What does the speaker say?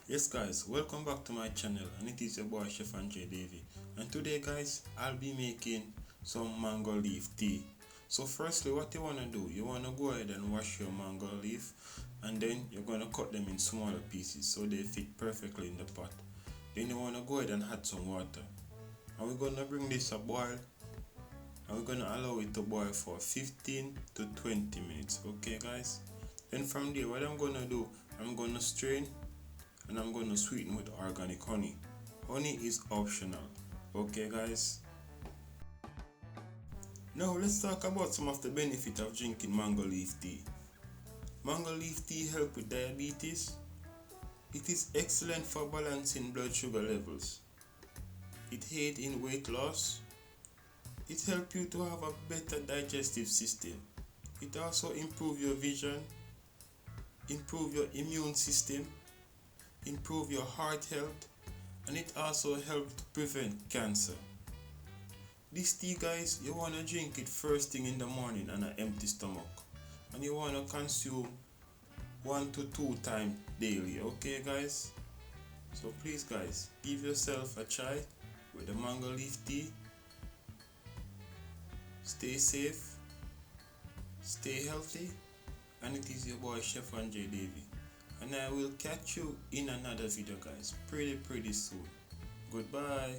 Yes guys, welcome back to my channel, and it is your boy Chef André Davy. And today guys, I'll be making some mango leaf tea. So firstly, what you wanna do, you wanna go ahead and wash your mango leaf, and then you're gonna cut them in smaller pieces so they fit perfectly in the pot. Then you wanna go ahead and add some water, and we're gonna bring this a boil, and we're gonna allow it to boil for 15 to 20 minutes. Okay guys, then from there what I'm gonna do, I'm gonna strain and I'm going to sweeten with organic honey. Honey is optional. Okay guys. Now let's talk about some of the benefits of drinking mango leaf tea. Mango leaf tea helps with diabetes. It is excellent for balancing blood sugar levels. It aids in weight loss. It helps you to have a better digestive system. It also improves your vision, improve your immune system, improve your heart health, and it also helps to prevent cancer. This tea guys, you want to drink it first thing in the morning on an empty stomach, and you want to consume 1 to 2 times daily. Okay guys, so please guys, give yourself a try with the mango leaf tea. Stay safe, stay healthy, and it is your boy Chef André Davy. And I will catch you in another video guys pretty soon. Goodbye.